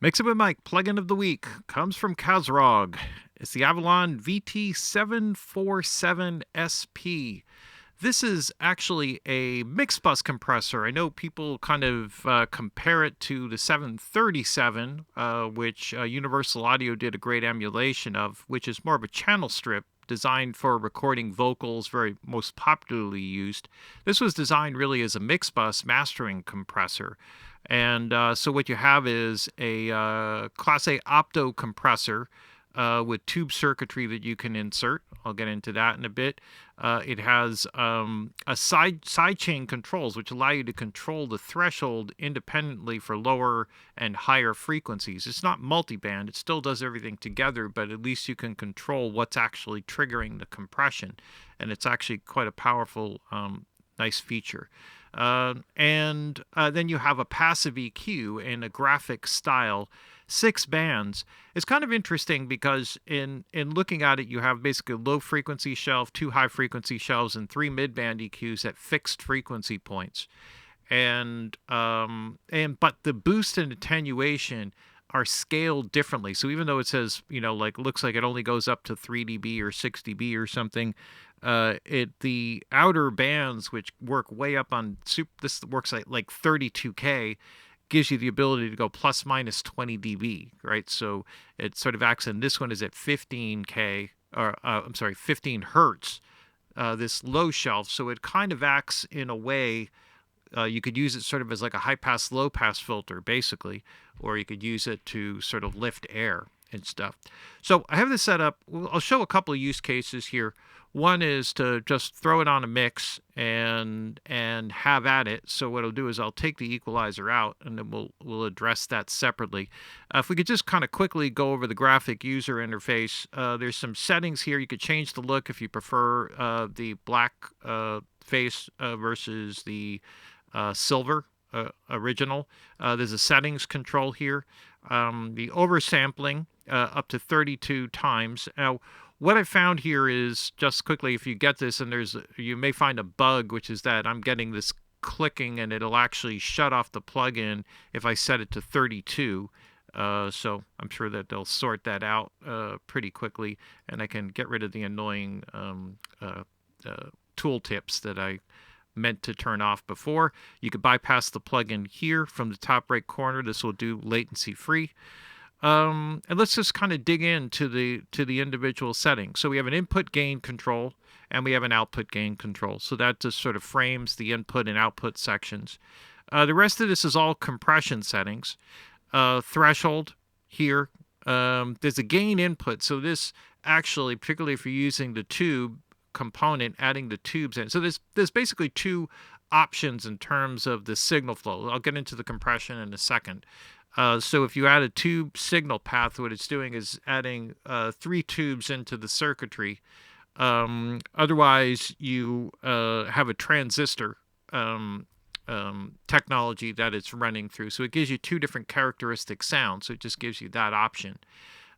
Mix It with Mike, plugin of the week, comes from Kazrog. It's the Avalon VT-747SP. This is actually a mix bus compressor. I know people kind of compare it to the 737, which Universal Audio did a great emulation of, which is more of a channel strip designed for recording vocals, very most popularly used. This was designed really as a mix bus mastering compressor. And so what you have is a Class A opto compressor with tube circuitry that you can insert. I'll get into that in a bit. It has a sidechain controls, which allow you to control the threshold independently for lower and higher frequencies. It's not multiband. It still does everything together, but at least you can control what's actually triggering the compression. And it's actually quite a powerful, nice feature. And then you have a passive EQ in a graphic style, 6 bands. It's kind of interesting because in looking at it, you have basically a low frequency shelf, 2 high frequency shelves, and 3 mid-band EQs at fixed frequency points. But the boost and attenuation are scaled differently. So even though it says, looks like it only goes up to 3 dB or 6 dB or something, the outer bands, which work way up on this works like 32K, gives you the ability to go plus minus 20 dB, right? So it sort of acts, and this one is at 15K, or I'm sorry, 15 hertz, this low shelf. So it kind of acts in a way, you could use it sort of as like a high pass, low pass filter, basically, or you could use it to sort of lift air and stuff. So I have this set up. I'll show a couple of use cases here. One is to just throw it on a mix and have at it. So what I'll do is I'll take the equalizer out, and then we'll address that separately. If we could just kind of quickly go over the graphic user interface, there's some settings here. You could change the look if you prefer the black face versus the silver original. There's a settings control here. The oversampling up to 32 times. Now, what I found here is, just quickly, if you get this, and you may find a bug, which is that I'm getting this clicking, and it'll actually shut off the plugin if I set it to 32. So I'm sure that they'll sort that out pretty quickly, and I can get rid of the annoying tooltips that I meant to turn off before. You could bypass the plugin here from the top right corner. This will do latency free. And let's just kind of dig into the individual settings. So we have an input gain control and we have an output gain control. So that just sort of frames the input and output sections. The rest of this is all compression settings. Threshold here. There's a gain input. So this actually, particularly if you're using the tube component, adding the tubes in. So there's basically 2 options in terms of the signal flow. I'll get into the compression in a second. So if you add a tube signal path, what it's doing is adding 3 tubes into the circuitry. Otherwise, you have a transistor technology that it's running through. So it gives you 2 different characteristic sounds. So it just gives you that option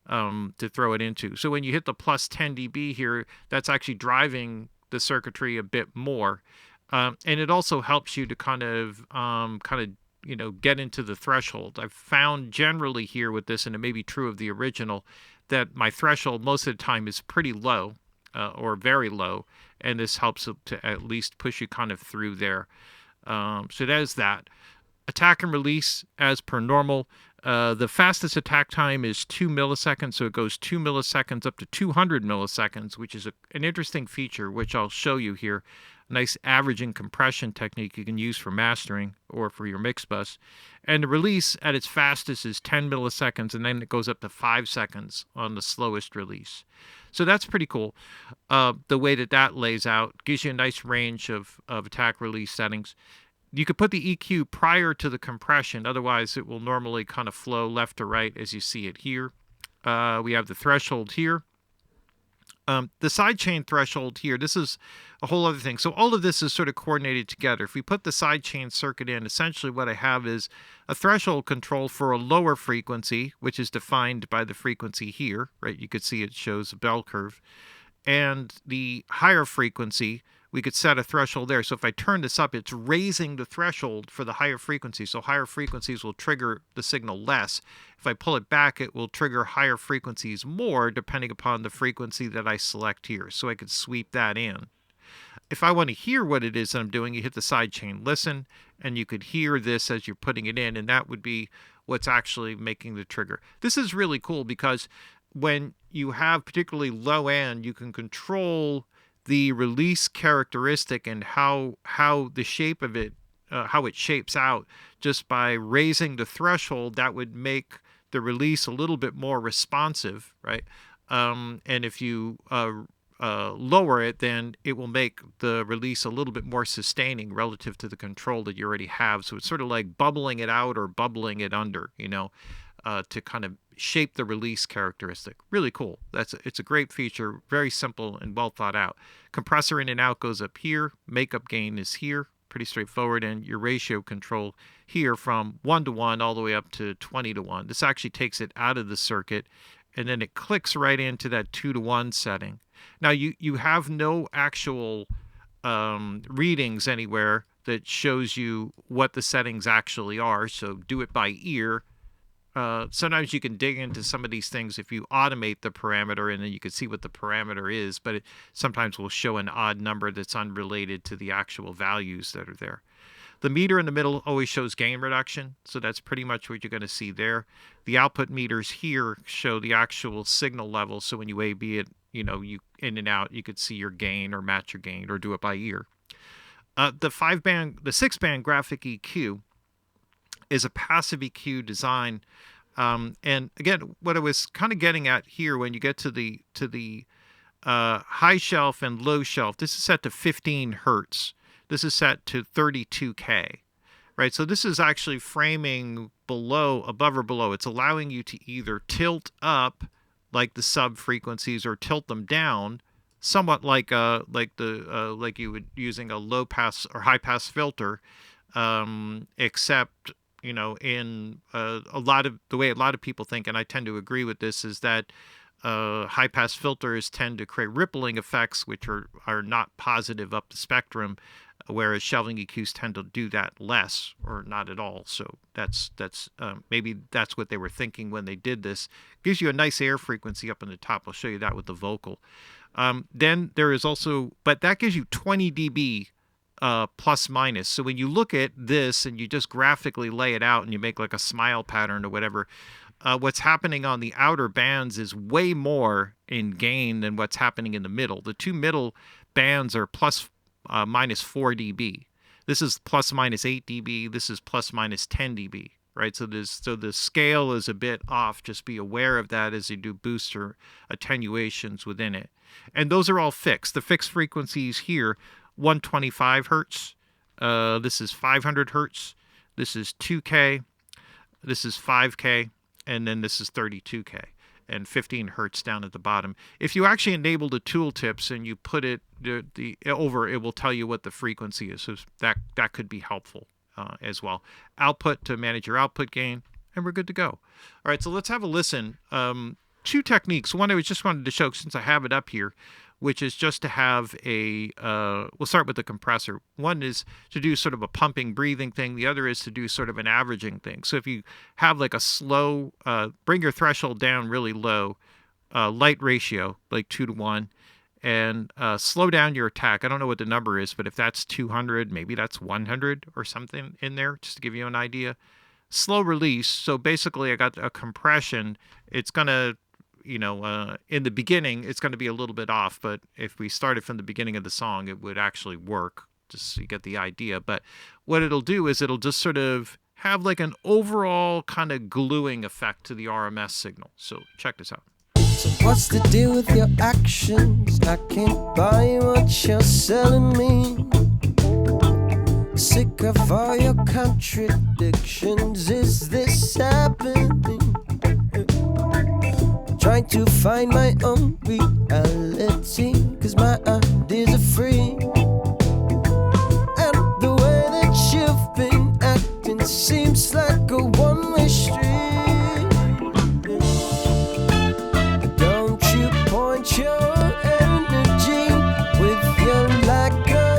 to throw it into. So when you hit the plus 10 dB here, that's actually driving the circuitry a bit more. And it also helps you to kind of get into the threshold. I've found generally here with this, and it may be true of the original, that my threshold most of the time is pretty low or very low, and this helps to at least push you kind of through there. So there's that. Attack and release as per normal. The fastest attack time is 2 milliseconds, so it goes 2 milliseconds up to 200 milliseconds, which is an interesting feature, which I'll show you here. Nice averaging compression technique you can use for mastering or for your mix bus. And the release at its fastest is 10 milliseconds, and then it goes up to 5 seconds on the slowest release. So that's pretty cool. The way that lays out gives you a nice range of attack release settings. You could put the EQ prior to the compression, otherwise it will normally kind of flow left to right as you see it here. We have the threshold here. The sidechain threshold here, this is a whole other thing. So all of this is sort of coordinated together. If we put the sidechain circuit in, essentially what I have is a threshold control for a lower frequency, which is defined by the frequency here, right? You could see it shows a bell curve. And the higher frequency, we could set a threshold there. So if I turn this up, it's raising the threshold for the higher frequencies. So higher frequencies will trigger the signal less. If I pull it back, it will trigger higher frequencies more, depending upon the frequency that I select here. So I could sweep that in. If I want to hear what it is that I'm doing, you hit the sidechain listen, and you could hear this as you're putting it in, and that would be what's actually making the trigger. This is really cool because when you have particularly low end, you can control the release characteristic and how the shape of it, how it shapes out just by raising the threshold. That would make the release a little bit more responsive, right? And if you lower it, then it will make the release a little bit more sustaining relative to the control that you already have. So it's sort of like bubbling it out or bubbling it under, to kind of shape the release characteristic. Really cool. It's a great feature, very simple and well thought out. Compressor in and out goes up here. Makeup gain is here. Pretty straightforward. And your ratio control here from 1:1 all the way up to 20:1. This actually takes it out of the circuit, and then it clicks right into that 2:1 setting. Now you have no actual readings anywhere that shows you what the settings actually are, so do it by ear. Sometimes you can dig into some of these things if you automate the parameter, and then you can see what the parameter is, but it sometimes will show an odd number that's unrelated to the actual values that are there. The meter in the middle always shows gain reduction, so that's pretty much what you're going to see there. The output meters here show the actual signal level, so when you A/B it, you in and out, you could see your gain or match your gain or do it by ear. The 6-band graphic EQ is a passive EQ design, and again, what I was kind of getting at here, when you get to the high shelf and low shelf, this is set to 15 hertz. This is set to 32K, right? So this is actually framing above or below. It's allowing you to either tilt up like the sub frequencies or tilt them down, somewhat like you would using a low pass or high pass filter, except in a lot of the way a lot of people think, and I tend to agree with this, is that high pass filters tend to create rippling effects, which are not positive up the spectrum, whereas shelving EQs tend to do that less or not at all. So that's maybe that's what they were thinking when they did this. Gives you a nice air frequency up on the top. I'll show you that with the vocal. Then there is also, but that gives you 20 dB plus minus. So when you look at this and you just graphically lay it out and you make like a smile pattern or whatever, what's happening on the outer bands is way more in gain than what's happening in the middle. The two middle bands are minus 4 dB. This is plus minus 8 dB. This is plus minus 10 dB, right? So the scale is a bit off. Just be aware of that as you do boosts or attenuations within it. And those are all fixed. The fixed frequencies here, 125 hertz. This is 500 hertz. This is 2K. This is 5K. And then this is 32K. And 15 hertz down at the bottom. If you actually enable the tooltips and you put it over, it will tell you what the frequency is. So that could be helpful as well. Output to manage your output gain, and we're good to go. All right, so let's have a listen. Two techniques. One I just wanted to show since I have it up here, which is just to have we'll start with the compressor. One is to do sort of a pumping, breathing thing. The other is to do sort of an averaging thing. So if you have like a slow, bring your threshold down really low, light ratio, like 2:1, and slow down your attack. I don't know what the number is, but if that's 200, maybe that's 100 or something in there, just to give you an idea. Slow release. So basically I got a compression. It's going to, in the beginning, it's going to be a little bit off, but if we started from the beginning of the song, it would actually work, just so you get the idea. But what it'll do is it'll just sort of have like an overall kind of gluing effect to the RMS signal. So check this out. So what's the deal with your actions? I can't buy what you're selling me. Sick of all your contradictions. Is this happening? Trying to find my own reality, 'cause my ideas are free. And the way that you've been acting seems like a one-way street. Don't you point your energy with your lack of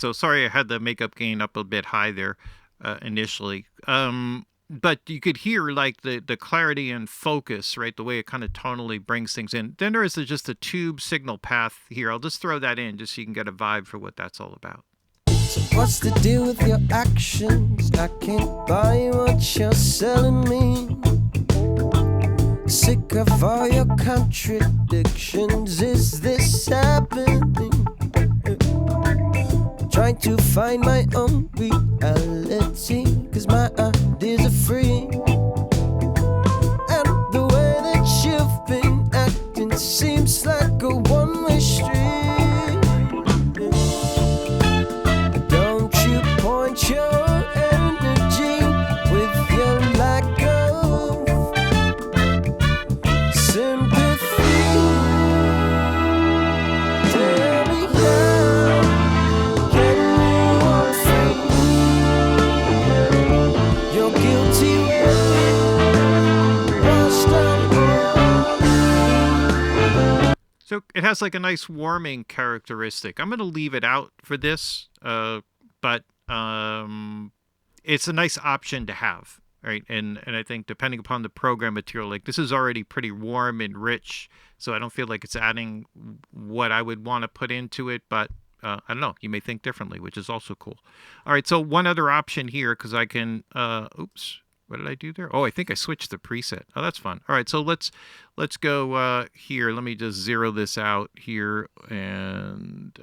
So sorry I had the makeup gain up a bit high there initially. But you could hear like the clarity and focus, right? The way it kind of tonally brings things in. Then there is just a tube signal path here. I'll just throw that in just so you can get a vibe for what that's all about. So what's the deal with your actions? I can't buy what you're selling me. Sick of all your contradictions. Is this happening? Trying to find my own reality, 'cause my ideas are free. And the way that you've been acting seems like a one-way street. Don't you point your energy with your lack of sympathy. Tell me how can you walk free? You're guilty when washed up. So it has like a nice warming characteristic. I'm going to leave it out for this, but it's a nice option to have, right? And I think depending upon the program material, like this is already pretty warm and rich, so I don't feel like it's adding what I would want to put into it, but I don't know. You may think differently, which is also cool. All right, so one other option here, because I can, oops. What did I do there? Oh, I think I switched the preset. Oh, that's fun. All right, so let's go here. Let me just zero this out here and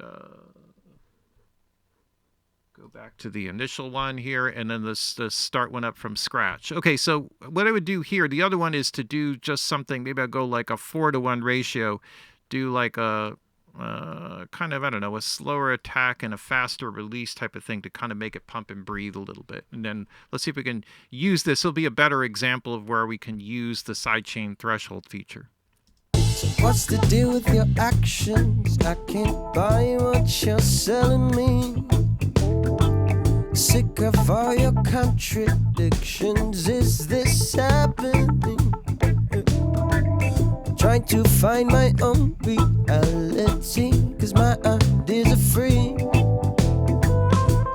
go back to the initial one here, and then let's start one up from scratch. Okay, so what I would do here, the other one is to do just something. Maybe I'll go like a 4-to-1 ratio, do like a kind of, I don't know, a slower attack and a faster release type of thing to kind of make it pump and breathe a little bit. And then let's see if we can use this. It'll be a better example of where we can use the sidechain threshold feature. So what's the deal with your actions? I can't buy what you're selling me. Sick of all your contradictions. Is this happening? Trying to find my own reality, 'cause my ideas are free.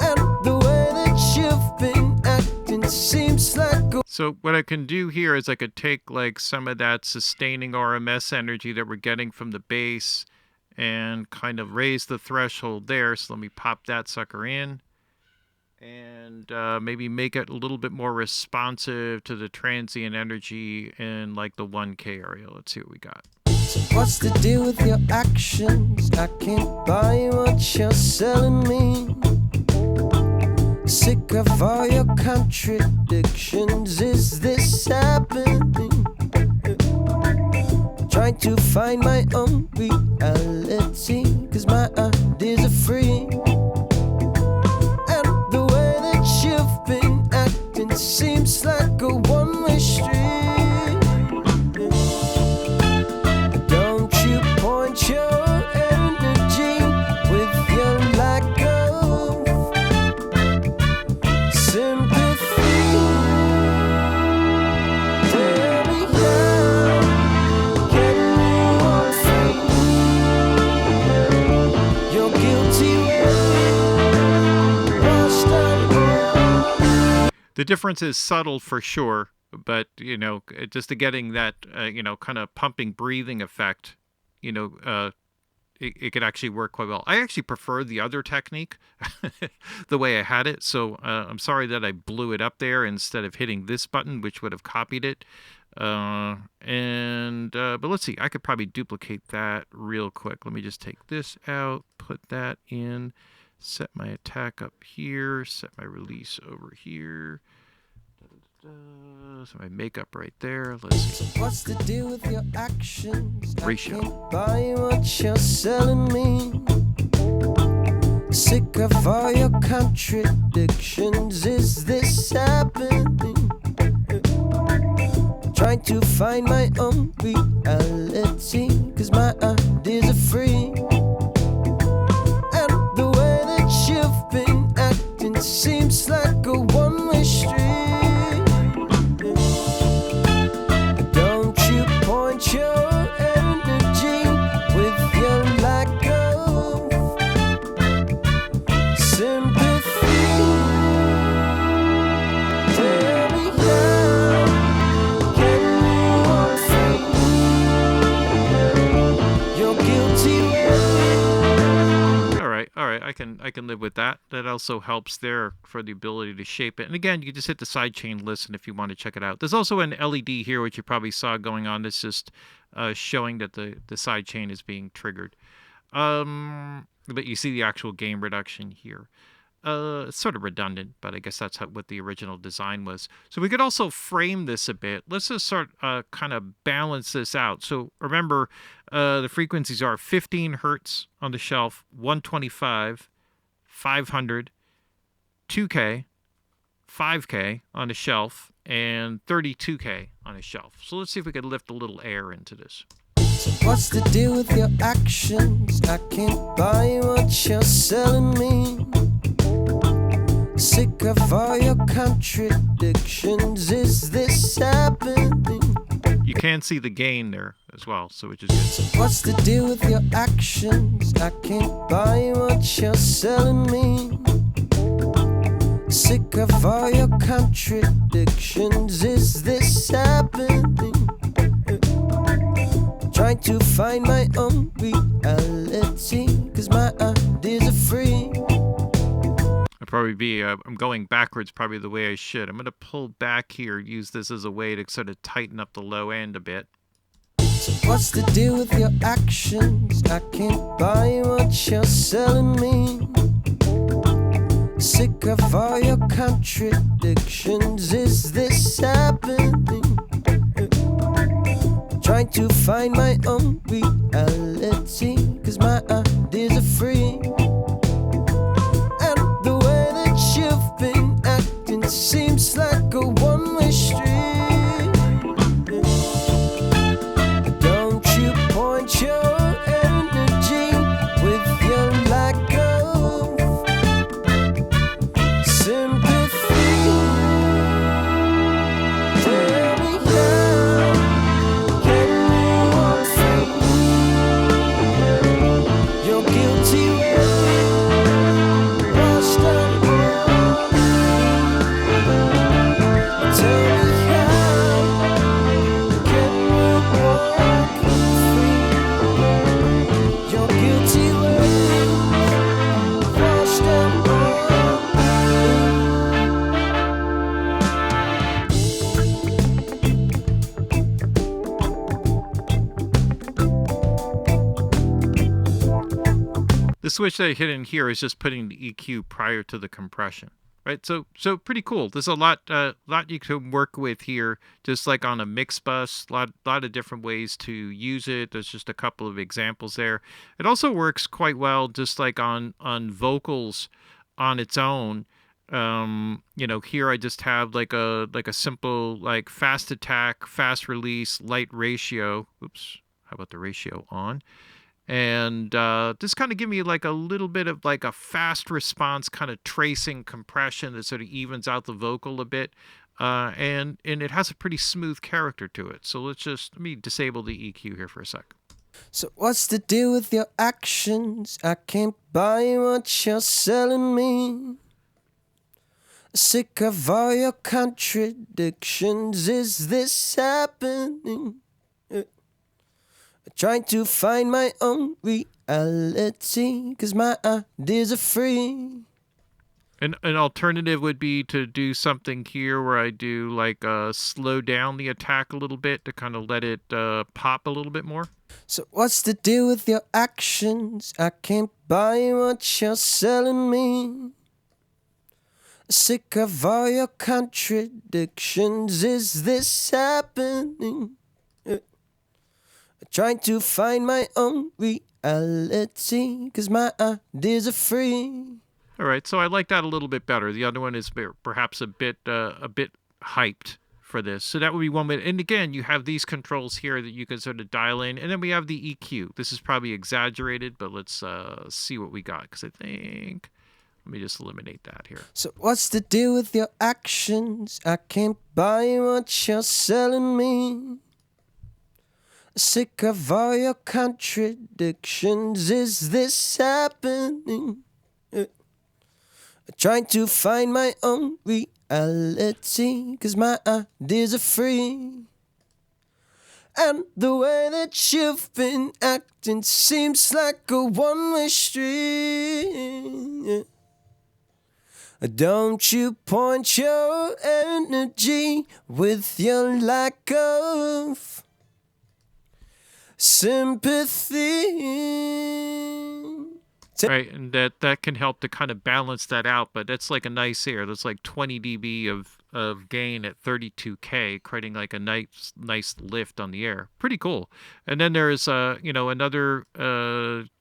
And the way that you've been acting seems like a... So what I can do here is I could take like some of that sustaining RMS energy that we're getting from the base and kind of raise the threshold there. So let me pop that sucker in and maybe make it a little bit more responsive to the transient energy in like the 1K area. Let's see what we got. So what's the deal with your actions? I can't buy what you're selling me. Sick of all your contradictions. Is this happening? Trying to find my own reality, 'cause my ideas are free. You've been acting seems like a one-way street. Don't you point your energy with your lack of sympathy. Tell me how can you walk free? You're guilty when washed up. The difference is subtle for sure, but, you know, just to getting that, you know, kind of pumping, breathing effect, you know, it could actually work quite well. I actually prefer the other technique, the way I had it. So I'm sorry that I blew it up there instead of hitting this button, which would have copied it. But let's see, I could probably duplicate that real quick. Let me just take this out, put that in. Set my attack up here, set my release over here. So my makeup right there. Let's see. So what's the deal with your actions? Ratio. I can't buy what you're selling me. Sick of all your contradictions. Is this happening? Trying to find my own reality, 'cause my ideas are free. You've been acting seems like a one-way street. Don't you point your energy with your lack of sympathy. I can live with that. That also helps there for the ability to shape it. And again, you just hit the sidechain listen if you want to check it out. There's also an LED here, which you probably saw going on. That's just showing that the sidechain is being triggered. But you see the actual gain reduction here. It's sort of redundant, but I guess that's what the original design was. So we could also frame this a bit. Let's just start kind of balance this out. So remember, the frequencies are 15 hertz on the shelf, 125, 500, 2K, 5K on the shelf, and 32K on a shelf. So let's see if we could lift a little air into this. So what's the deal with your actions? I can't buy what you're selling me. Sick of all your contradictions. Is this happening? You can see the gain there as well, so which is good. So what's the deal with your actions? I can't buy what you're selling me. Sick of all your contradictions. Is this happening? Trying to find my own reality, 'cause my ideas are free. I'm going backwards probably the way I should. I'm going to pull back here, use this as a way to sort of tighten up the low end a bit. So what's the deal with your actions? I can't buy what you're selling me. Sick of all your contradictions. Is this happening? Trying to find my own reality, 'cause my ideas are free. You've been acting seems like a one-way street. Don't you point your energy with your lack of sympathy. Tell me how can you walk free? You're guilty when washed up. The switch that I hit in here is just putting the EQ prior to the compression, right? So pretty cool. There's a lot you can work with here, just like on a mix bus. Lot of different ways to use it. There's just a couple of examples there. It also works quite well, just like on vocals on its own. Here I just have like a simple like fast attack, fast release, light ratio. Oops, how about the ratio on? And just kind of give me like a little bit of like a fast response kind of tracing compression that sort of evens out the vocal a bit. And it has a pretty smooth character to it. So let me disable the EQ here for a sec. So what's the deal with your actions? I can't buy what you're selling me. Sick of all your contradictions. Is this happening? Trying to find my own reality, 'cause my ideas are free. An alternative would be to do something here where I do like slow down the attack a little bit to kind of let it pop a little bit more. So what's the deal with your actions? I can't buy what you're selling me. Sick of all your contradictions. Is this happening? Trying to find my own reality, 'cause my ideas are free. All right, so I like that a little bit better. The other one is perhaps a bit hyped for this. So that would be one way. And again, you have these controls here that you can sort of dial in. And then we have the EQ. This is probably exaggerated, but let's see what we got. Because I think, let me just eliminate that here. So what's the deal with your actions? I can't buy what you're selling me. Sick of all your contradictions. Is this happening? Trying to find my own reality, 'cause my ideas are free. And the way that you've been acting seems like a one-way street. Don't you point your energy with your lack of sympathy. Right, and that can help to kind of balance that out, but that's like a nice air. That's like 20 dB of gain at 32K, creating like a nice lift on the air. Pretty cool. And then there's another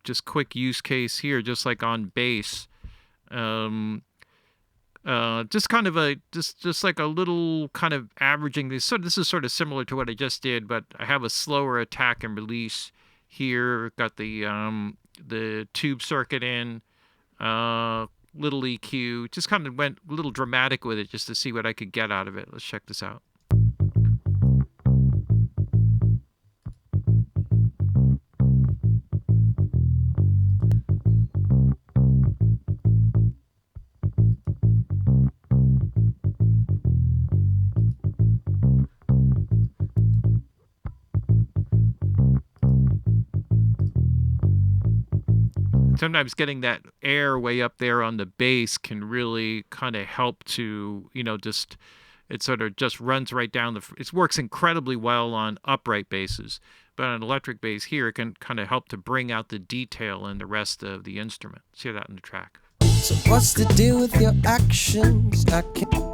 just quick use case here, just like on bass. Just kind of just like a little kind of averaging this. So this is sort of similar to what I just did, but I have a slower attack and release here. Got the tube circuit in, little EQ. Just kind of went a little dramatic with it just to see what I could get out of it. Let's check this out. Sometimes getting that air way up there on the bass can really kind of help to, just, it sort of just runs right down it works incredibly well on upright basses, but on electric bass here, it can kind of help to bring out the detail in the rest of the instrument. Let's hear that in the track. So what's the deal with your actions? I can't.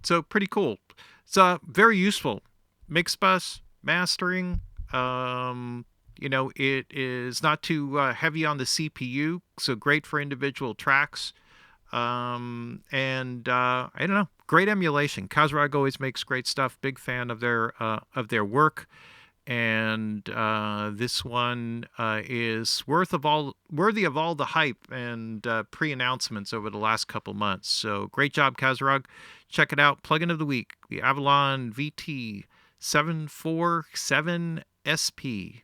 So pretty cool. It's very useful. Mix bus, mastering. It is not too heavy on the CPU, so great for individual tracks. I don't know, great emulation. Kazrog always makes great stuff. Big fan of their work. And this one is worthy of all the hype and pre-announcements over the last couple months. So great job, Kazrog. Check it out. Plugin of the week, the Avalon VT-747SP.